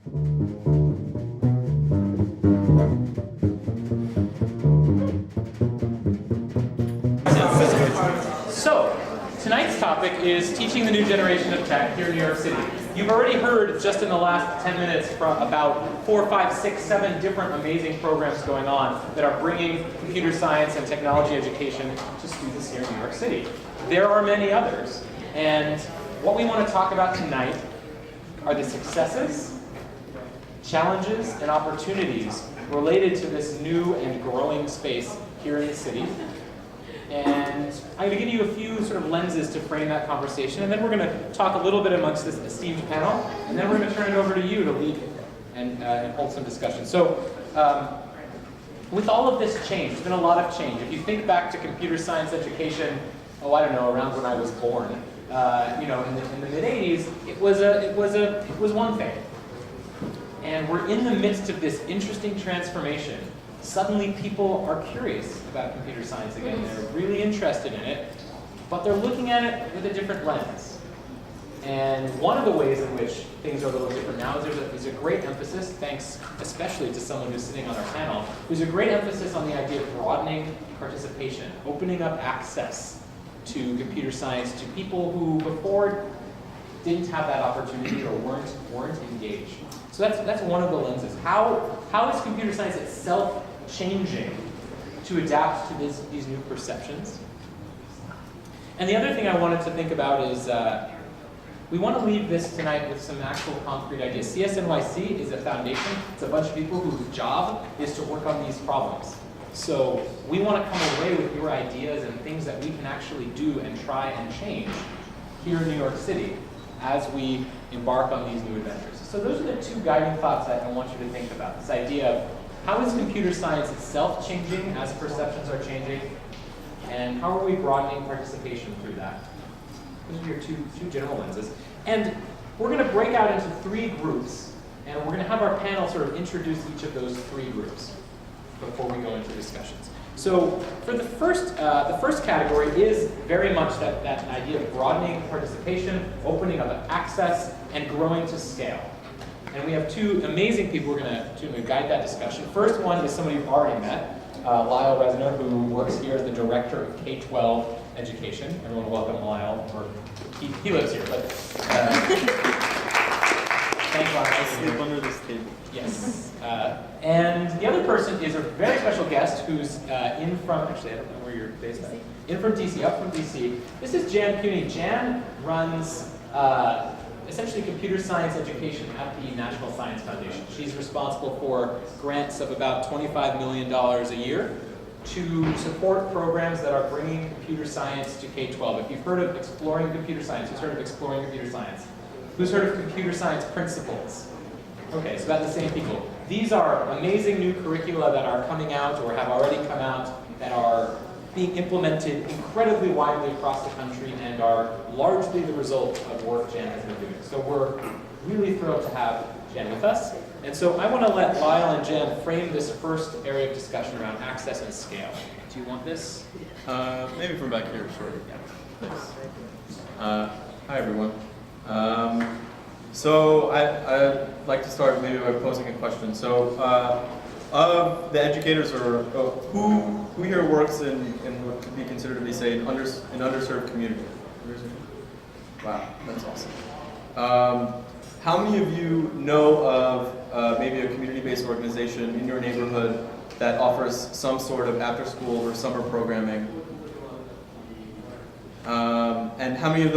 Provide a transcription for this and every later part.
So, tonight's topic is teaching the new generation of tech here in New York City. You've already heard just in the last 10 minutes from about 4, 5, 6, 7 different amazing programs going on that are bringing computer science and technology education to students here in New York City. There are many others, and what we want to talk about tonight are the successes, challenges, and opportunities related to this new and growing space here in the city. And I'm going to give you a few sort of lenses to frame that conversation, and then we're going to talk a little bit amongst this esteemed panel, and then we're going to turn it over to you to lead and hold some discussion. So, with all of this change, there's been a lot of change. If you think back to computer science education, I don't know, around when I was born, in the mid-'80s, it was one thing. And we're in the midst of this interesting transformation. Suddenly people are curious about computer science again. They're really interested in it, but they're looking at it with a different lens. And one of the ways in which things are a little different now is there's a great emphasis, thanks especially to someone who's sitting on our panel, there's a great emphasis on the idea of broadening participation, opening up access to computer science to people who before didn't have that opportunity or weren't engaged. So that's one of the lenses. How is computer science itself changing to adapt to these new perceptions? And the other thing I wanted to think about is we want to leave this tonight with some actual concrete ideas. CSNYC is a foundation. It's a bunch of people whose job is to work on these problems. So we want to come away with your ideas and things that we can actually do and try and change here in New York City as we embark on these new adventures. So those are the two guiding thoughts that I want you to think about. This idea of how is computer science itself changing as perceptions are changing, and how are we broadening participation through that? Those are your two general lenses. And we're going to break out into 3 groups, and we're going to have our panel sort of introduce each of those 3 groups before we go into discussions. So for the first category is very much that idea of broadening participation, opening up access, and growing to scale. And we have 2 amazing people who are going to guide that discussion. First one is somebody you've already met, Lyel Resner, who works here as the Director of K-12 Education. Everyone welcome Lyel. He lives here, but thanks, Lyel. I sleep under this table. Yes. And the other person is a very special guest who's in from, actually I don't know where you're based at. In from DC, up from DC. This is Jan Cuny. Jan runs essentially computer science education at the National Science Foundation. She's responsible for grants of about $25 million a year to support programs that are bringing computer science to K-12. If you've heard of Exploring Computer Science, who's heard of Exploring Computer Science? Who's heard of Computer Science Principles? Okay, so about the same people. These are amazing new curricula that are coming out or have already come out that are being implemented incredibly widely across the country and are largely the result of work Jan has been doing. So we're really thrilled to have Jan with us. And so I want to let Lyel and Jan frame this first area of discussion around access and scale. Do you want this? Maybe from back here, sure. Yeah. Thanks. Hi, everyone. So I'd like to start maybe by posing a question. So of the educators or who here works in what could be considered to be, say, an underserved community? Wow, that's awesome. How many of you know of maybe a community-based organization in your neighborhood that offers some sort of after-school or summer programming? And how many of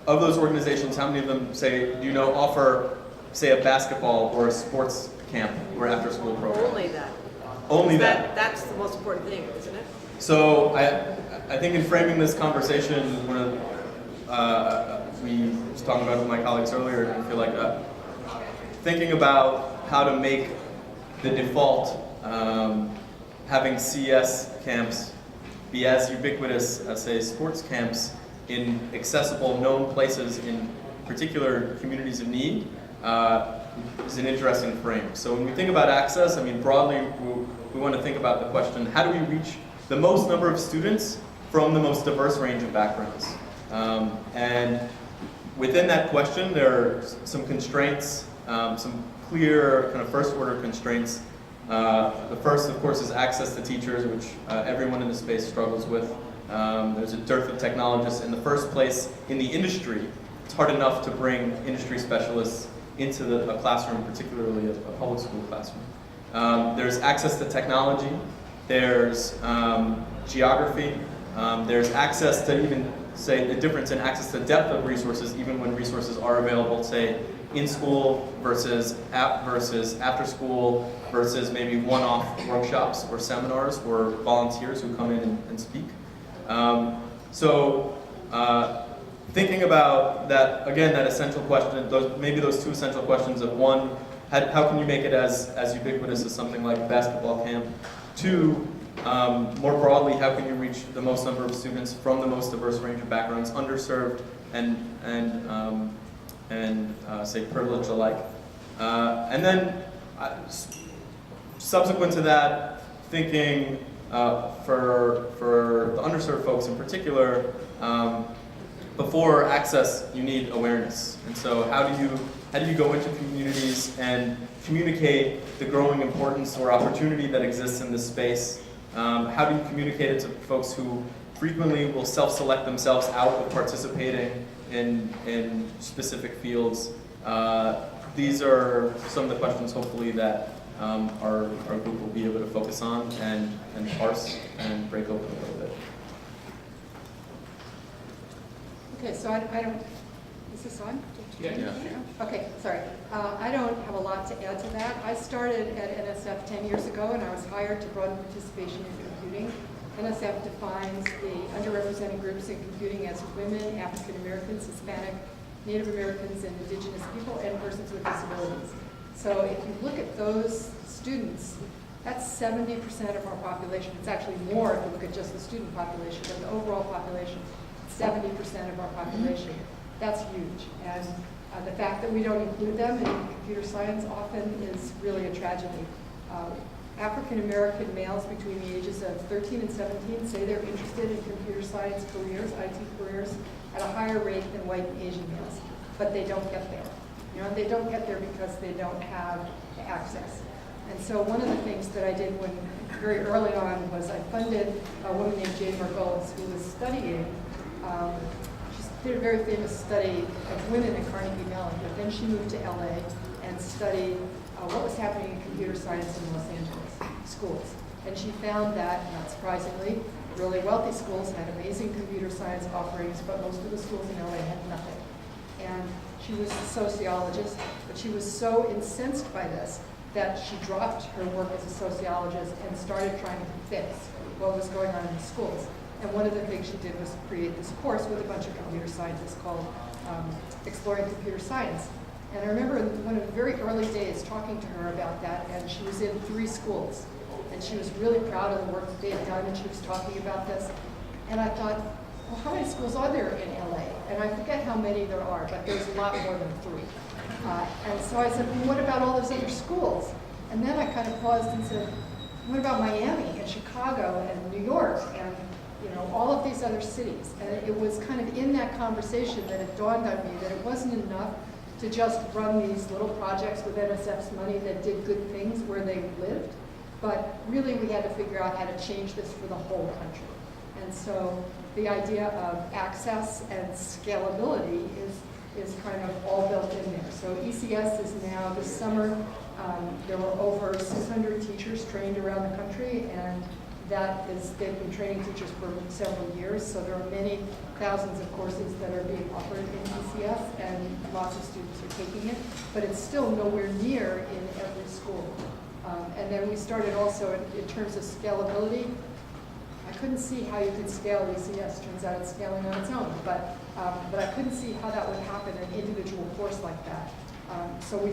those organizations, how many of them, say, do you know, offer, say, a basketball or a sports camp or after-school program? Only that. Only that. That's the most important thing, isn't it? So I think in framing this conversation, one of we was talking about with my colleagues earlier, and I feel like thinking about how to make the default having CS camps be as ubiquitous as, say, sports camps in accessible, known places in particular communities of need is an interesting frame. So when we think about access, I mean, broadly, we want to think about the question, how do we reach the most number of students from the most diverse range of backgrounds? And within that question, there are some constraints some clear kind of first order constraints. The first, of course, is access to teachers, which everyone in the space struggles with. There's a dearth of technologists in the first place in the industry. It's hard enough to bring industry specialists into a classroom, particularly a public school classroom. There's access to technology. There's geography. There's access to even, say, the difference in access to depth of resources, even when resources are available, say, in school versus after school versus maybe one-off workshops or seminars or volunteers who come in and speak. Thinking about that, again, that essential question, maybe those two essential questions of one, how can you make it as ubiquitous as something like basketball camp? Two, more broadly, how can you reach the most number of students from the most diverse range of backgrounds, underserved and say privileged alike? And then subsequent to that, thinking for the underserved folks in particular, before access, you need awareness. And so how do you go into communities and communicate the growing importance or opportunity that exists in this space? How do you communicate it to folks who frequently will self-select themselves out of participating in specific fields? These are some of the questions, hopefully, that our group will be able to focus on and parse and break open a little bit. Okay, so I don't, is this on? Yeah. Okay, sorry. I don't have a lot to add to that. I started at NSF 10 years ago, and I was hired to broaden participation in computing. NSF defines the underrepresented groups in computing as women, African Americans, Hispanic, Native Americans, and Indigenous people, and persons with disabilities. So if you look at those students, that's 70% of our population. It's actually more if you look at just the student population, but the overall population, 70% of our population. That's huge. And the fact that we don't include them in computer science often is really a tragedy. African American males between the ages of 13 and 17 say they're interested in computer science careers, IT careers, at a higher rate than white and Asian males, but they don't get there. You know, they don't get there because they don't have the access. And so one of the things that I did very early on was I funded a woman named Jane Margolis who was studying, she did a very famous study of women at Carnegie Mellon, but then she moved to LA and studied what was happening in computer science in Los Angeles schools. And she found that, not surprisingly, really wealthy schools had amazing computer science offerings, but most of the schools in LA had nothing. And she was a sociologist, but she was so incensed by this that she dropped her work as a sociologist and started trying to fix what was going on in the schools. And one of the things she did was create this course with a bunch of computer scientists called Exploring Computer Science. And I remember in one of the very early days talking to her about that, and she was in 3 schools. And she was really proud of the work that they had done, and she was talking about this. And I thought, well, how many schools are there in LA? And I forget how many there are, but there's a lot more than 3. And so I said, well, what about all those other schools? And then I kind of paused and said, what about Miami and Chicago and New York and all of these other cities? And it was kind of in that conversation that it dawned on me that it wasn't enough to just run these little projects with NSF's money that did good things where they lived, but really we had to figure out how to change this for the whole country. And so the idea of access and scalability is kind of all built in there. So ECS is now, this summer, there were over 600 teachers trained around the country, and they've been training teachers for several years, so there are many thousands of courses that are being offered in ECS, and lots of students are taking it, but it's still nowhere near in every school. And then we started also in terms of scalability. I couldn't see how you could scale ECS. Turns out it's scaling on its own, but I couldn't see how that would happen in an individual course like that. So we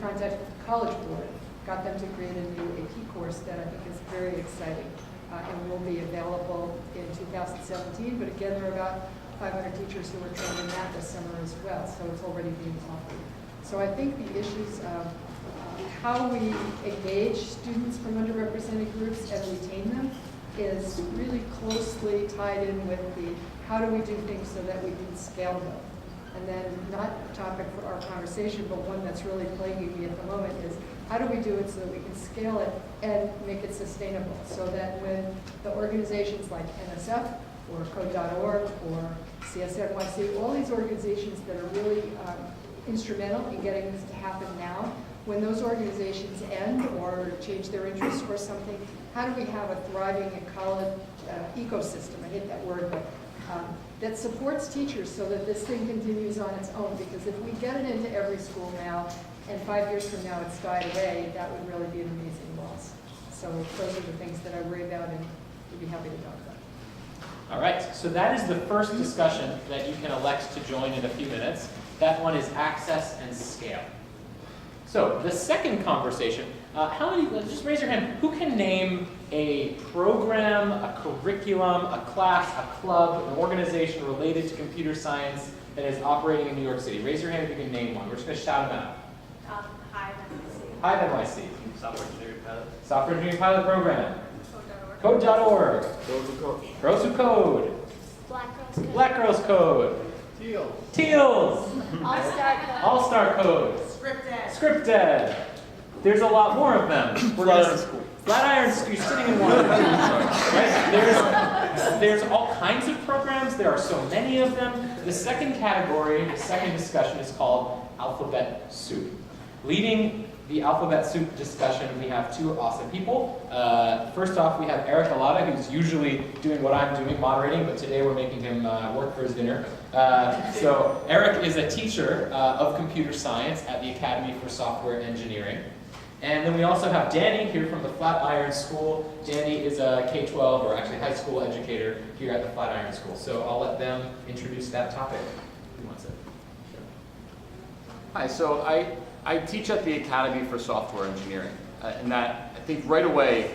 contacted the College Board, got them to create a new AP course that I think is very exciting and will be available in 2017. But again, there are about 500 teachers who are trained in that this summer as well, so it's already being offered. So I think the issues of how we engage students from underrepresented groups and retain them is really closely tied in with the how do we do things so that we can scale them. And then, not a topic for our conversation, but one that's really plaguing me at the moment is, how do we do it so that we can scale it and make it sustainable? So that when the organizations like NSF or Code.org or CSNYC, all these organizations that are really instrumental in getting this to happen now, when those organizations end or change their interests or something, how do we have a thriving college ecosystem, I hate that word, but that supports teachers so that this thing continues on its own? Because if we get it into every school now, and 5 years from now it's died away, that would really be an amazing loss. So those are the things that I worry about and would be happy to talk about. All right, so that is the first discussion that you can elect to join in a few minutes. That one is access and scale. So the second conversation, how many, just raise your hand, who can name a program, a curriculum, a class, a club, an organization related to computer science that is operating in New York City? Raise your hand if you can name one. We're just going to shout them out. Hive NYC. Hive NYC. Software engineering pilot. Software engineering pilot program. Code.org. Code.org. Girls Who Code. Black Girls Code. Black Girls Code. Teals. All-Star Code. All-Star Code. Script Ed. There's a lot more of them. Flatiron School. Flatiron School. You're sitting in one. Right? There's all kinds of programs. There are so many of them. The second category, the second discussion is called Alphabet Soup. Leading the Alphabet Soup discussion, we have two awesome people. First off, we have Eric Allatta, who's usually doing what I'm doing, moderating, but today we're making him work for his dinner. So Eric is a teacher of computer science at the Academy for Software Engineering. And then we also have Danny here from the Flatiron School. Danny is a K-12, or actually high school educator here at the Flatiron School. So I'll let them introduce that topic. Who wants it? Hi, so I teach at the Academy for Software Engineering, and that I think right away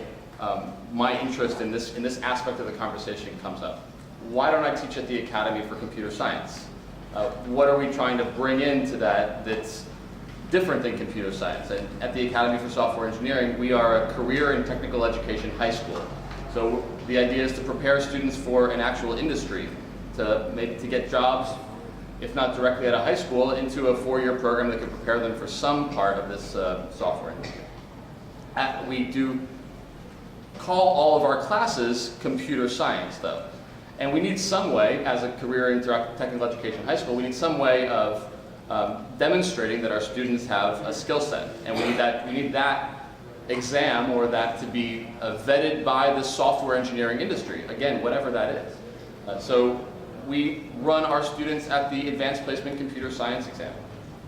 my interest in this aspect of the conversation comes up. Why don't I teach at the Academy for Computer Science? What are we trying to bring into that that's different than computer science? And at the Academy for Software Engineering, we are a career and technical education high school. So the idea is to prepare students for an actual industry, to get jobs, if not directly at a high school, into a 4-year program that could prepare them for some part of this software industry. We do call all of our classes computer science, though. And we need some way, as a career and technical education high school, we need some way of demonstrating that our students have a skill set. And we need that exam, or that to be vetted by the software engineering industry, again, whatever that is. So we run our students at the Advanced Placement Computer Science exam.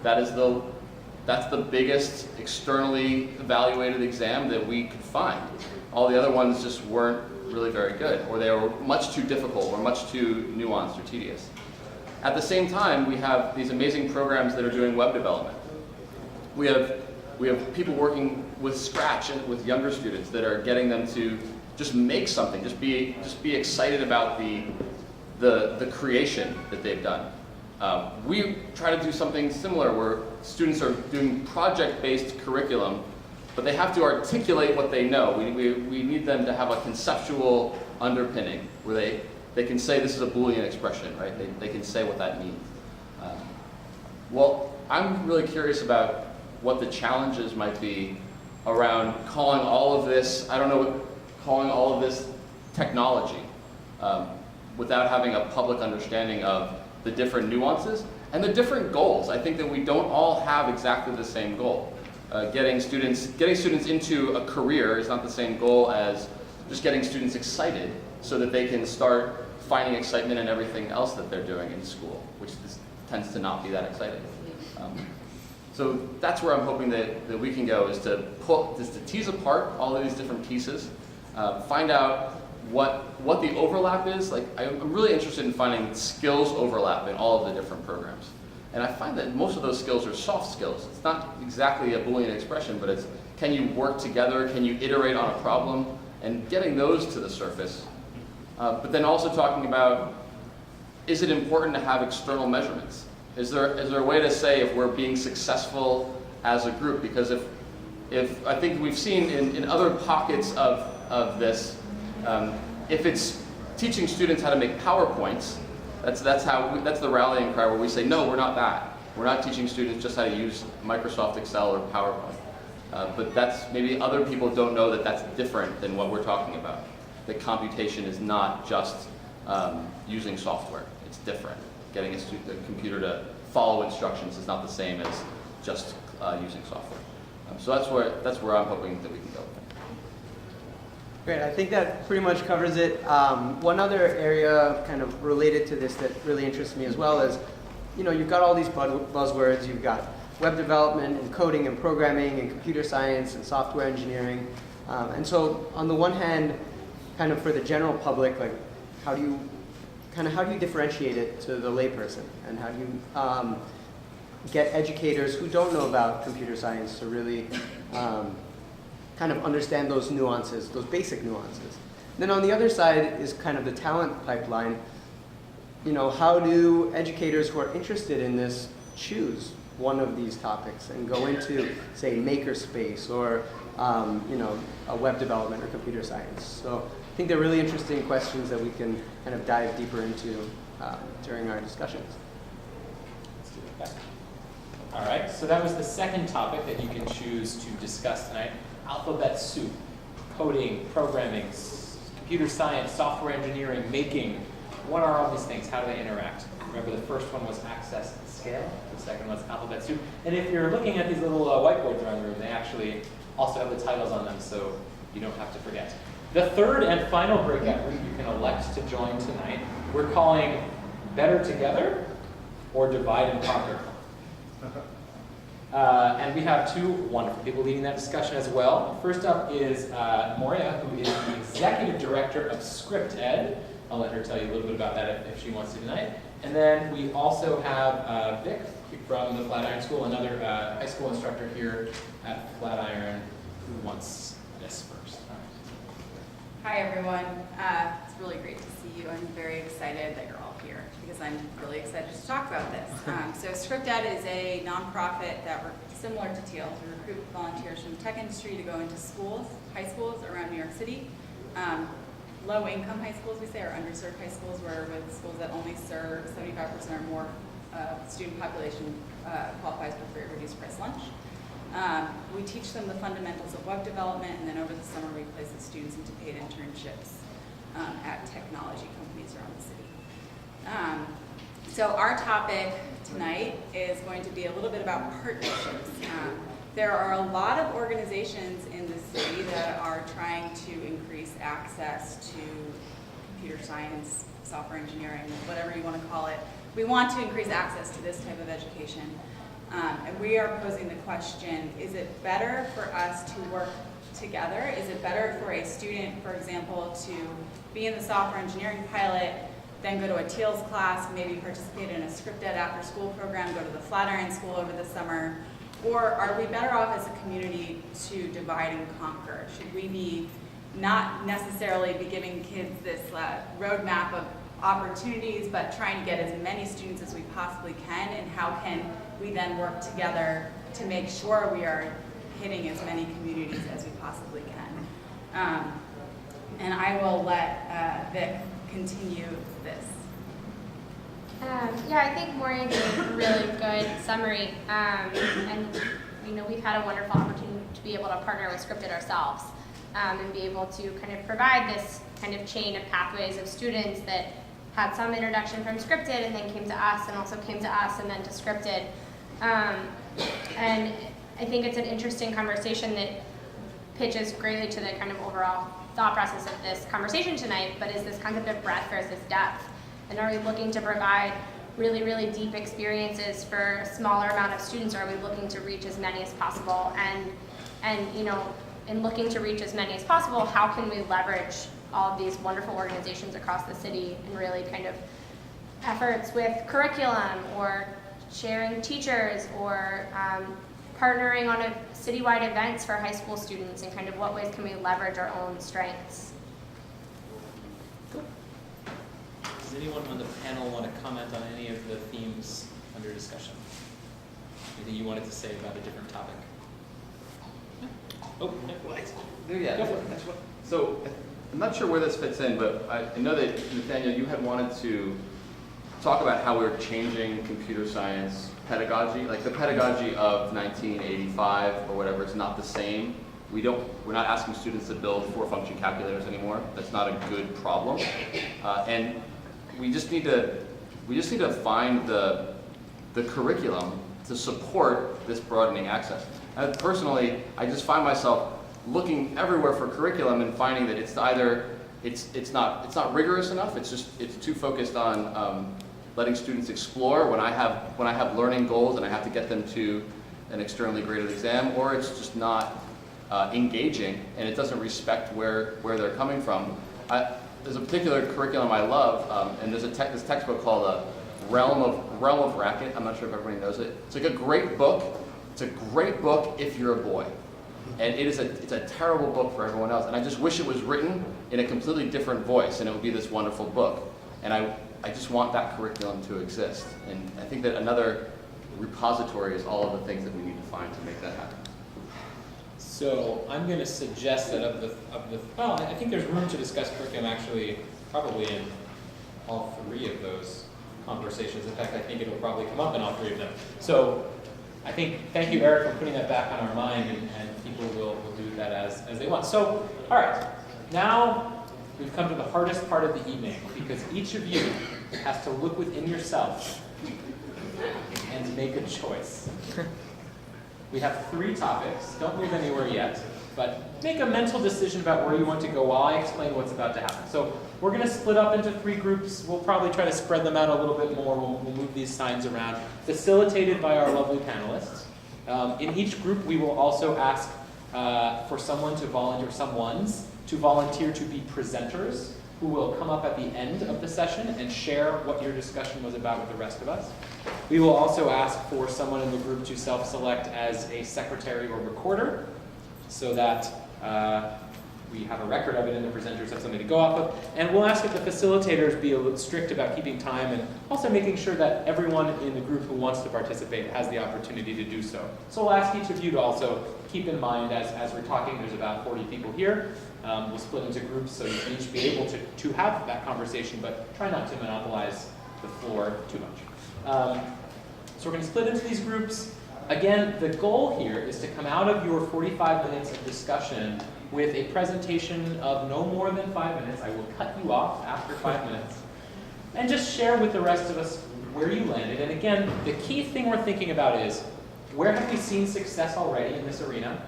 That's the biggest externally evaluated exam that we could find. All the other ones just weren't really very good, or they were much too difficult, or much too nuanced or tedious. At the same time, we have these amazing programs that are doing web development. We have people working with Scratch and with younger students that are getting them to just make something, just be excited about the creation that they've done. We try to do something similar where students are doing project-based curriculum, but they have to articulate what they know. We need them to have a conceptual underpinning where they can say this is a Boolean expression, right? They can say what that means. Well, I'm really curious about what the challenges might be around calling all of this, calling all of this technology without having a public understanding of the different nuances and the different goals. I think that we don't all have exactly the same goal. Getting students into a career is not the same goal as just getting students excited so that they can start finding excitement in everything else that they're doing in school, which tends to not be that exciting. So that's where I'm hoping that we can go, is to tease apart all of these different pieces, find out what the overlap is. Like, I'm really interested in finding skills overlap in all of the different programs. And I find that most of those skills are soft skills. It's not exactly a Boolean expression, but it's, can you work together? Can you iterate on a problem? And getting those to the surface. But then also talking about, is it important to have external measurements? Is there a way to say if we're being successful as a group? Because if I think we've seen in other pockets of this, if it's teaching students how to make PowerPoints, That's the rallying cry where we say, no, we're not that. We're not teaching students just how to use Microsoft Excel or PowerPoint. But maybe other people don't know that that's different than what we're talking about. That computation is not just using software. It's different. Getting a computer to follow instructions is not the same as just using software. So that's where I'm hoping that we can go. Great, I think that pretty much covers it. One other area kind of related to this that really interests me as well is, you've got all these buzzwords. You've got web development and coding and programming and computer science and software engineering. And so on the one hand, kind of for the general public, like how do you differentiate it to the layperson? And how do you get educators who don't know about computer science to really kind of understand those nuances, those basic nuances. Then on the other side is kind of the talent pipeline. How do educators who are interested in this choose one of these topics and go into, say, makerspace or a web development or computer science? So I think they're really interesting questions that we can kind of dive deeper into during our discussions. Let's do that. All right, so that was the second topic that you can choose to discuss tonight. Alphabet soup, coding, programming, computer science, software engineering, making. What are all these things? How do they interact? Remember, the first one was access and scale. The second was alphabet soup. And if you're looking at these little whiteboards around the room, they actually also have the titles on them, so you don't have to forget. The third and final breakout room you can elect to join tonight, we're calling Better Together or Divide and Conquer. And we have two wonderful people leading that discussion as well. First up is Moria, who is the Executive Director of Script Ed. I'll let her tell you a little bit about that if she wants to tonight. And then we also have Vic from the Flatiron School, another high school instructor here at Flatiron, who wants this first. Hi everyone, it's really great to see you. I'm very excited that you're all here because I'm really excited to talk about this. So Script Ed is a nonprofit that similar to Teal to recruit volunteers from the tech industry to go into schools, high schools around New York City. Low-income high schools, we say, or underserved high schools, where with schools that only serve 75% or more student population qualifies for free or reduced price lunch. We teach them the fundamentals of web development, and then over the summer we place the students into paid internships at technology companies around the city. So our topic tonight is going to be a little bit about partnerships. There are a lot of organizations in the city that are trying to increase access to computer science, software engineering, whatever you want to call it. We want to increase access to this type of education. And we are posing the question, is it better for us to work together? Is it better for a student, for example, to be in the software engineering pilot, then go to a TEALS class, maybe participate in a Script Ed after school program, go to the Flatiron School over the summer? Or are we better off as a community to divide and conquer? Should we be not necessarily be giving kids this roadmap of opportunities, but trying to get as many students as we possibly can, and how can we then work together to make sure we are hitting as many communities as we possibly can? And I will let Vic continue this. Yeah, I think Maureen gave a really good summary, and we've had a wonderful opportunity to be able to partner with Script Ed ourselves, and be able to kind of provide this kind of chain of pathways of students that had some introduction from Script Ed and then came to us, and also came to us and then to Script Ed. And I think it's an interesting conversation that pitches greatly to the kind of overall thought process of this conversation tonight, but is this concept of breadth versus depth. And are we looking to provide really, really deep experiences for a smaller amount of students, or are we looking to reach as many as possible? And in looking to reach as many as possible, how can we leverage all of these wonderful organizations across the city and really kind of efforts with curriculum or sharing teachers or partnering on a citywide events for high school students, and kind of what ways can we leverage our own strengths? Does anyone on the panel want to comment on any of the themes under discussion? Anything you wanted to say about a different topic? Oh, what? Yeah. Go for it. So I'm not sure where this fits in, but I know that, Nathaniel, you had wanted to talk about how we're changing computer science pedagogy. Like the pedagogy of 1985 or whatever is not the same. We're not asking students to build 4-function calculators anymore. That's not a good problem. And we just need to find the curriculum to support this broadening access. Personally, I just find myself looking everywhere for curriculum and finding that it's either it's not rigorous enough. It's too focused on letting students explore when I have learning goals and I have to get them to an externally graded exam, or it's just not engaging and it doesn't respect where they're coming from. There's a particular curriculum I love, and there's this textbook called Realm of Racket. I'm not sure if everybody knows it. It's like a great book. It's a great book if you're a boy. And it's a terrible book for everyone else. And I just wish it was written in a completely different voice, and it would be this wonderful book. And I just want that curriculum to exist. And I think that another repository is all of the things that we need to find to make that happen. So I'm going to suggest that well, I think there's room to discuss curriculum actually probably in all 3 of those conversations. In fact, I think it'll probably come up in all 3 of them. So I think, thank you, Eric, for putting that back on our mind, and people will do that as they want. So, all right, now we've come to the hardest part of the evening, because each of you has to look within yourself and make a choice. We have 3 topics. Don't move anywhere yet, but make a mental decision about where you want to go while I explain what's about to happen. So we're going to split up into 3 groups. We'll probably try to spread them out a little bit more. We'll move these signs around, facilitated by our lovely panelists. In each group, we will also ask for someone's to volunteer to be presenters, who will come up at the end of the session and share what your discussion was about with the rest of us. We will also ask for someone in the group to self-select as a secretary or recorder, so that we have a record of it and the presenters have something to go off of. And we'll ask that the facilitators be a little strict about keeping time and also making sure that everyone in the group who wants to participate has the opportunity to do so. So we'll ask each of you to also keep in mind as we're talking, there's about 40 people here. We'll split into groups so you can each be able to have that conversation, but try not to monopolize the floor too much. So we're going to split into these groups. Again, the goal here is to come out of your 45 minutes of discussion with a presentation of no more than 5 minutes. I will cut you off after 5 minutes. And just share with the rest of us where you landed. And again, the key thing we're thinking about is, where have we seen success already in this arena?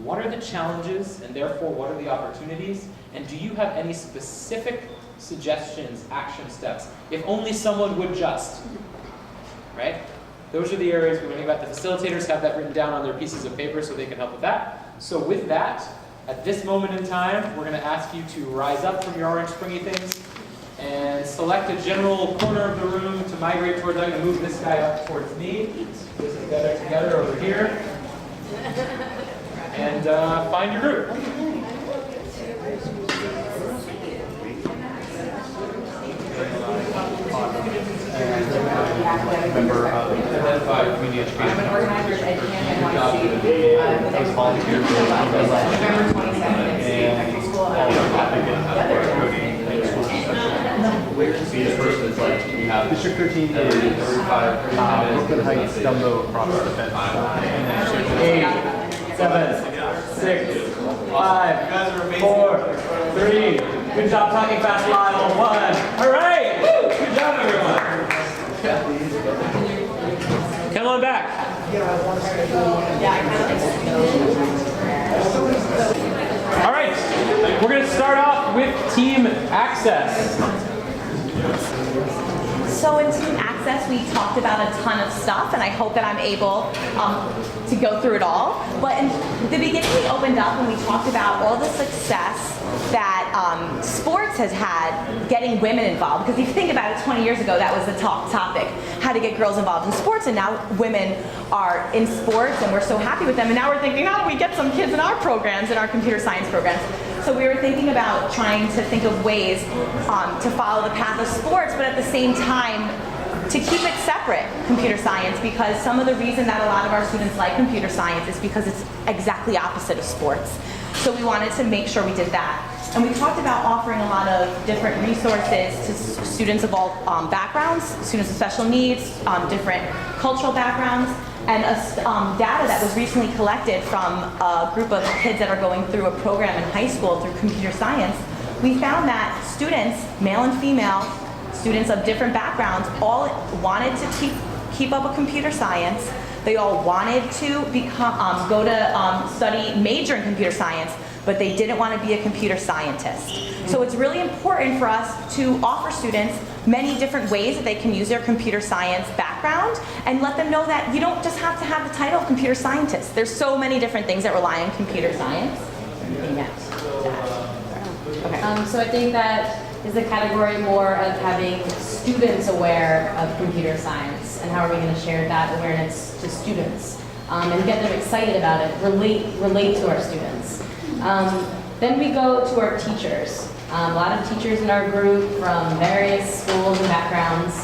What are the challenges, and therefore what are the opportunities? And do you have any specific suggestions, action steps? If only someone would just, right? Those are the areas we're learning about. The facilitators have that written down on their pieces of paper so they can help with that. So with that, at this moment in time, we're going to ask you to rise up from your orange springy things and select a general corner of the room to migrate towards. I'm going to move this guy up towards me. This is better together over here. And find your group. Member of Identified Community Education. I'm an organizer at NYC. I was volunteer for November 27th at school. Each person is like, we have District 13 is Brooklyn Heights, Dumbo, across the fence. 8, 7, 6, 5, 4, 3. Good job talking fast, Lyel. 1. All right. Woo! Good job, everyone. Come on back. All right. We're going to start off with team access. So in Team Access, we talked about a ton of stuff, and I hope that I'm able to go through it all. But in the beginning, we opened up and we talked about all the success that sports has had getting women involved. Because if you think about it, 20 years ago, that was the topic, how to get girls involved in sports, and now women are in sports, and we're so happy with them. And now we're thinking, how do we get some kids in our programs, in our computer science programs? So we were thinking about trying to think of ways to follow the path of sports, but at the same time, to keep it separate, computer science, because some of the reason that a lot of our students like computer science is because it's exactly opposite of sports. So we wanted to make sure we did that. And we talked about offering a lot of different resources to students of all backgrounds, students with special needs, different cultural backgrounds, and data that was recently collected from a group of kids that are going through a program in high school through computer science. We found that students, male and female, students of different backgrounds, all wanted to keep up with computer science. They all wanted to become, go to major in computer science, but they didn't want to be a computer scientist. So it's really important for us to offer students many different ways that they can use their computer science background and let them know that you don't just have to have the title of computer scientist. There's so many different things that rely on computer science. Okay. So I think that is a category more of having students aware of computer science, and how are we going to share that awareness to students and get them excited about it, relate to our students. Then we go to our teachers. A lot of teachers in our group from various schools and backgrounds.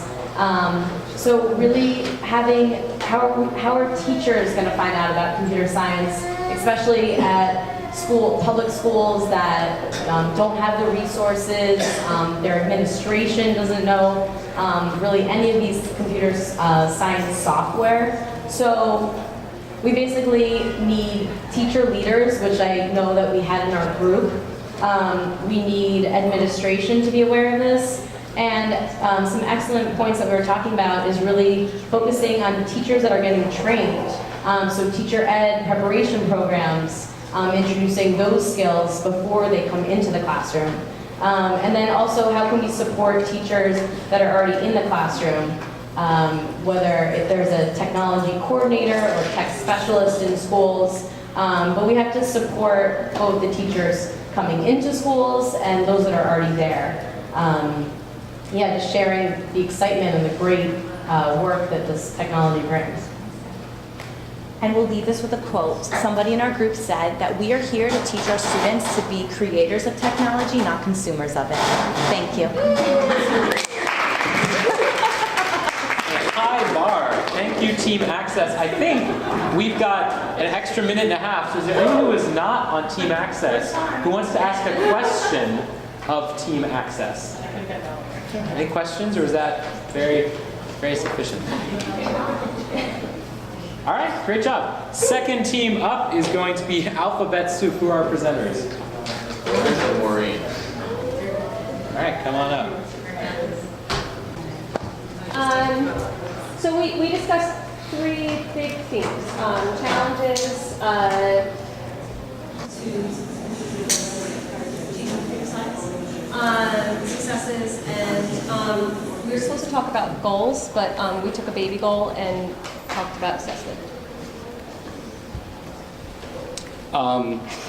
So really having, how are teachers going to find out about computer science, especially at public schools that don't have the resources, their administration doesn't know really any of these computer science software. So we basically need teacher leaders, which I know that we had in our group. We need administration to be aware of this. And some excellent points that we were talking about is really focusing on teachers that are getting trained. So teacher ed preparation programs, introducing those skills before they come into the classroom. And then also, how can we support teachers that are already in the classroom, whether if there's a technology coordinator or tech specialist in schools. But we have to support both the teachers coming into schools and those that are already there. Yeah, just sharing the excitement and the great work that this technology brings. And we'll leave this with a quote. Somebody in our group said that we are here to teach our students to be creators of technology, not consumers of it. Thank you. High bar. Thank you, Team Access. I think we've got an extra minute and a half. So is there anyone who is not on Team Access who wants to ask a question of Team Access? Any questions, or is that very, very sufficient? All right, great job. Second team up is going to be Alphabet Soup, who are our presenters. Maureen. All right, come on up. So we discussed three big themes: challenges, successes, and we were supposed to talk about goals, but we took a baby goal and talked about assessment.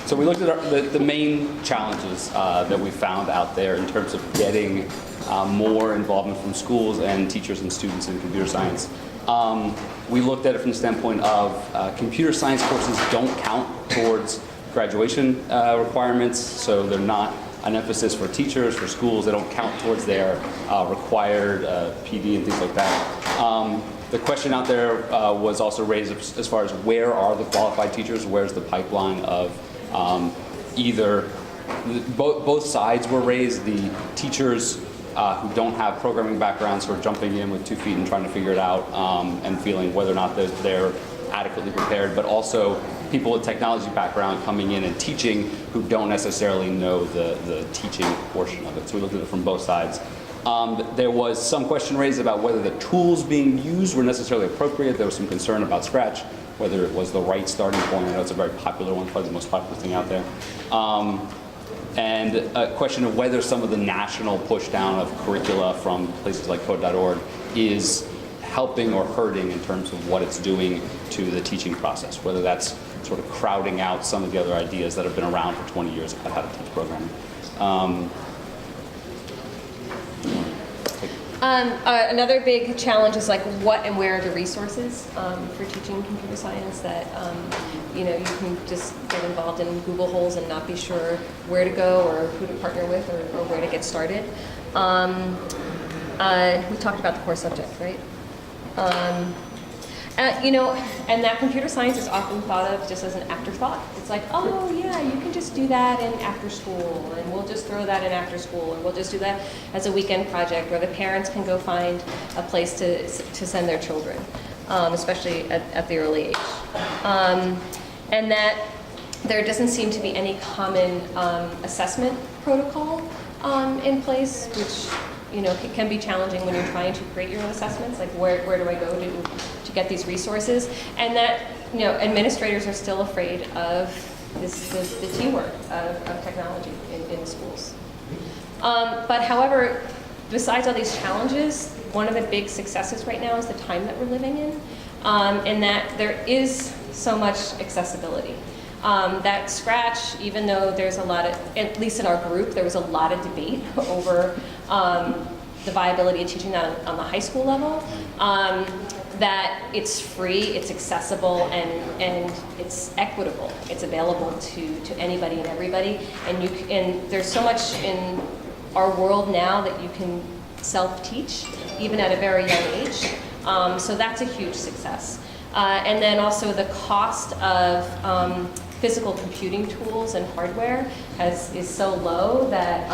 So we looked at the main challenges that we found out there in terms of getting more involvement from schools and teachers and students in computer science. We looked at it from the standpoint of computer science courses don't count towards graduation requirements, so they're not an emphasis for teachers, for schools. They don't count towards their required PD and things like that. The question out there was also raised as far as where are the qualified teachers, where's the pipeline of either, both sides were raised, the teachers who don't have programming backgrounds who are jumping in with 2 feet and trying to figure it out and feeling whether or not they're adequately prepared, but also people with technology background coming in and teaching who don't necessarily know the teaching portion of it. So we looked at it from both sides. There was some question raised about whether the tools being used were necessarily appropriate. There was some concern about Scratch, whether it was the right starting point. I know it's a very popular one, probably the most popular thing out there. And a question of whether some of the national push down of curricula from places like code.org is helping or hurting in terms of what it's doing to the teaching process, whether that's sort of crowding out some of the other ideas that have been around for 20 years about how to teach programming. Another big challenge is like what and where are the resources for teaching computer science that you can just get involved in Google holes and not be sure where to go or who to partner with or where to get started. we talked about the core subject, right? You know, and that computer science is often thought of just as an afterthought. It's like, oh yeah, you can just do that in after school, and we'll just throw that in after school, and we'll just do that as a weekend project, where the parents can go find a place to send their children, especially at the early age. And that there doesn't seem to be any common assessment protocol in place, which, you know, can be challenging when you're trying to create your own assessments. Like, where do I go to get these resources? And that, you know, administrators are still afraid of the T word of technology in schools. But however, besides all these challenges, one of the big successes right now is the time that we're living in that there is so much accessibility. That Scratch, even though there's a lot of, at least in our group, there was a lot of debate over the viability of teaching that on the high school level, that it's free, it's accessible, and it's equitable. It's available to anybody and everybody, and there's so much in our world now that you can self-teach, even at a very young age. So that's a huge success. And then also the cost of physical computing tools and hardware is so low that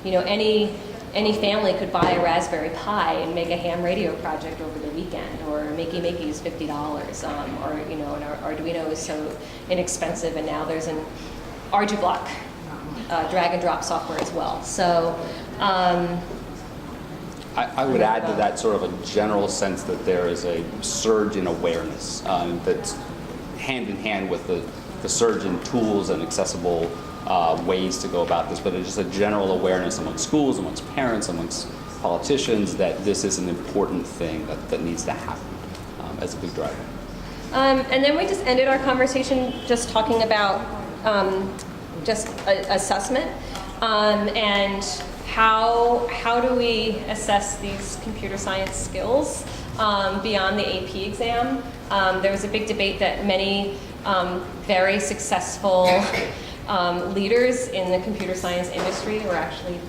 you know, any family could buy a Raspberry Pi and make a ham radio project over the weekend, or Makey Makey is $50, or you know, and our Arduino is so inexpensive, and now there's an Arduino drag and drop software as well. So. I would add to that sort of a general sense that there is a surge in awareness that's hand in hand with the surge in tools and accessible ways to go about this, but it's just a general awareness amongst schools, amongst parents, amongst politicians that this is an important thing that needs to happen as a big driver. And then we just ended our conversation just talking about just assessment and how do we assess these computer science skills beyond the AP exam? There was a big debate that many very successful leaders in the computer science industry were actually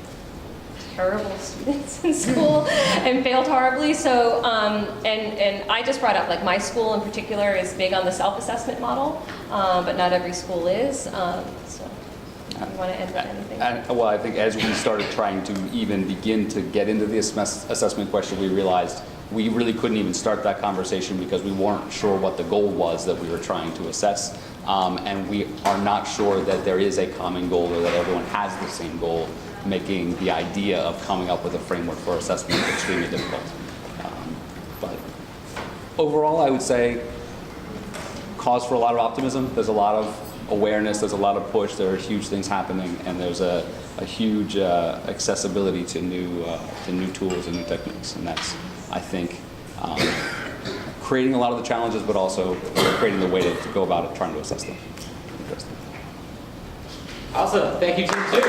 terrible students in school and failed horribly. So, and I just brought up, like, my school in particular is big on the self-assessment model, but not every school is. So. You want to end with anything? Well, I think as we started trying to even begin to get into the assessment question, we realized we really couldn't even start that conversation because we weren't sure what the goal was that we were trying to assess. And we are not sure that there is a common goal or that everyone has the same goal, making the idea of coming up with a framework for assessment extremely difficult. But overall, I would say cause for a lot of optimism. There's a lot of awareness, there's a lot of push, there are huge things happening, and there's a huge accessibility to new tools and new techniques, and that's, I think, creating a lot of the challenges, but also creating the way to go about it, trying to assess them. Awesome, thank you, team two.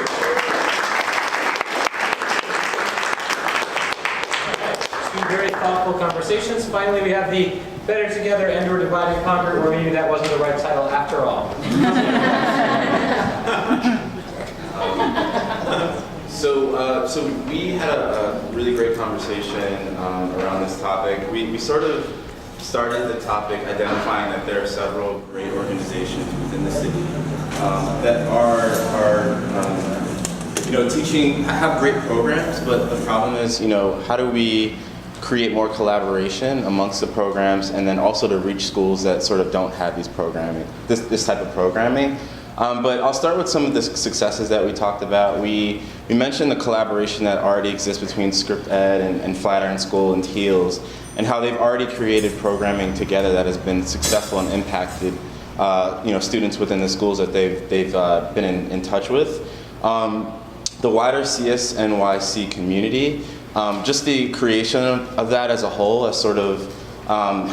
Two very thoughtful conversations. Finally, we have the Better Together and or Divide and Conquer, or maybe that wasn't the right title after all. So we had a really great conversation around this topic. We sort of started the topic identifying that there are several great organizations within the city that are teaching, have great programs, but the problem is, how do we create more collaboration amongst the programs, and then also to reach schools that sort of don't have this type of programming. But I'll start with some of the successes that we talked about. We mentioned the collaboration that already exists between Script Ed and Flatiron School and Teals, and how they've already created programming together that has been successful and impacted students within the schools that they've been in touch with. The wider CSNYC community, just the creation of that as a whole has sort of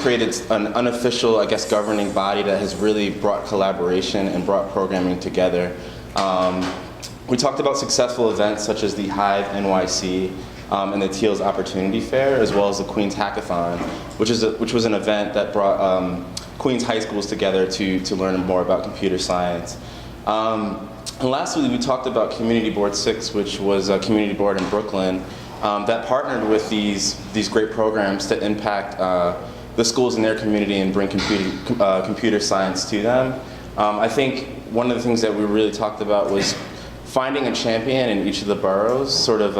created an unofficial, I guess, governing body that has really brought collaboration and brought programming together. We talked about successful events such as the Hive NYC and the Teals Opportunity Fair, as well as the Queens Hackathon, which was an event that brought Queens high schools together to learn more about computer science. And lastly, we talked about Community Board 6, which was a community board in Brooklyn, that partnered with these great programs to impact the schools in their community and bring computer science to them. I think one of the things that we really talked about was finding a champion in each of the boroughs, sort of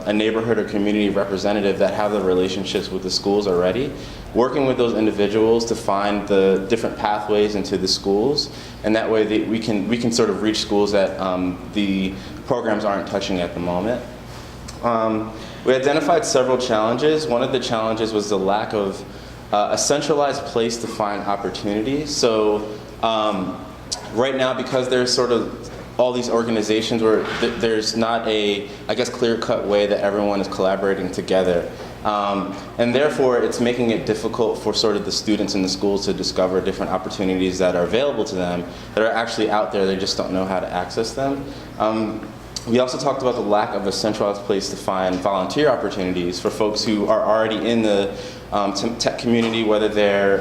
a neighborhood or community representative that have the relationships with the schools already, working with those individuals to find the different pathways into the schools, and that way we can sort of reach schools that the programs aren't touching at the moment. We identified several challenges. One of the challenges was the lack of a centralized place to find opportunities. So right now, because there's sort of all these organizations where there's not a, I guess, clear-cut way that everyone is collaborating together. And therefore, it's making it difficult for sort of the students in the schools to discover different opportunities that are available to them, that are actually out there, they just don't know how to access them. We also talked about the lack of a centralized place to find volunteer opportunities for folks who are already in the tech community, whether they're,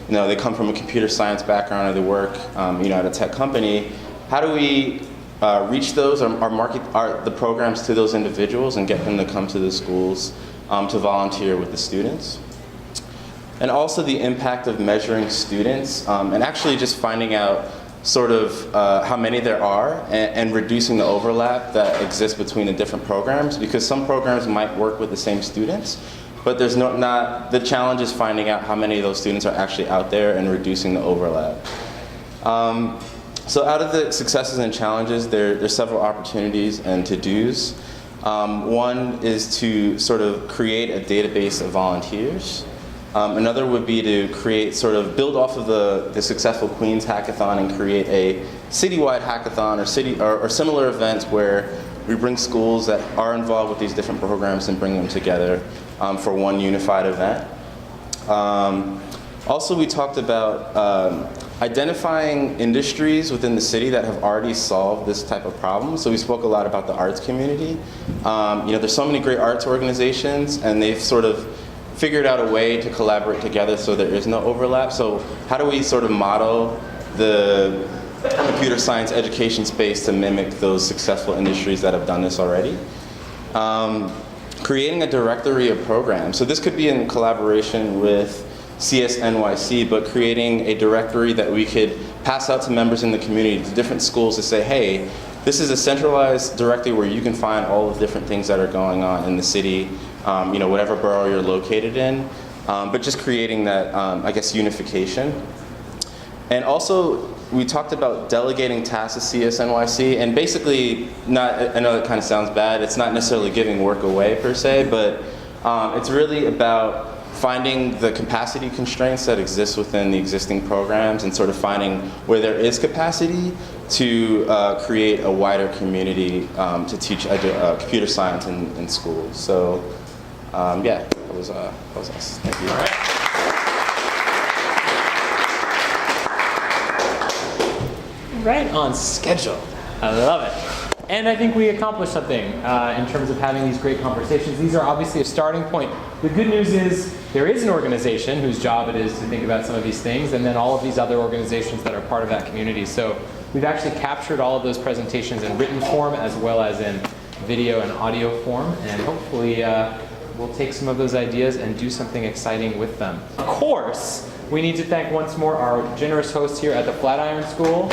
they come from a computer science background or they work, at a tech company. How do we reach those or market the programs to those individuals and get them to come to the schools to volunteer with the students? And also the impact of measuring students and actually just finding out sort of how many there are and reducing the overlap that exists between the different programs, because some programs might work with the same students, but there's not the challenge is finding out how many of those students are actually out there and reducing the overlap. So out of the successes and challenges, there's several opportunities and to-dos. One is to sort of create a database of volunteers. Another would be to create, sort of build off of the successful Queens Hackathon and create a citywide hackathon or similar events where we bring schools that are involved with these different programs and bring them together for one unified event. Also, we talked about identifying industries within the city that have already solved this type of problem. So we spoke a lot about the arts community. There's so many great arts organizations, and they've sort of figured out a way to collaborate together so there is no overlap. So how do we sort of model the computer science education space to mimic those successful industries that have done this already? Creating a directory of programs. So this could be in collaboration with CSNYC, but creating a directory that we could pass out to members in the community, to different schools, to say, hey, this is a centralized directory where you can find all the different things that are going on in the city, whatever borough you're located in, but just creating that, unification. And also, we talked about delegating tasks to CSNYC, and basically, I know that kind of sounds bad, it's not necessarily giving work away per se, but it's really about finding the capacity constraints that exist within the existing programs and sort of finding where there is capacity to create a wider community to teach computer science in schools. So that was us. Thank you. All right. Right on schedule. I love it. And I think we accomplished something in terms of having these great conversations. These are obviously a starting point. The good news is there is an organization whose job it is to think about some of these things, and then all of these other organizations that are part of that community. So we've actually captured all of those presentations in written form as well as in video and audio form, and hopefully we'll take some of those ideas and do something exciting with them. Of course, we need to thank once more our generous hosts here at the Flatiron School.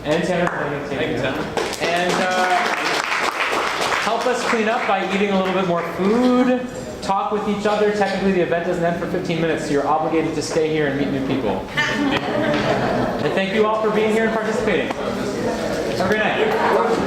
And Tanner for taking notes. And help us clean up by eating a little bit more food, talk with each other. Technically, the event doesn't end for 15 minutes, so you're obligated to stay here and meet new people. And thank you all for being here and participating. Have a great night.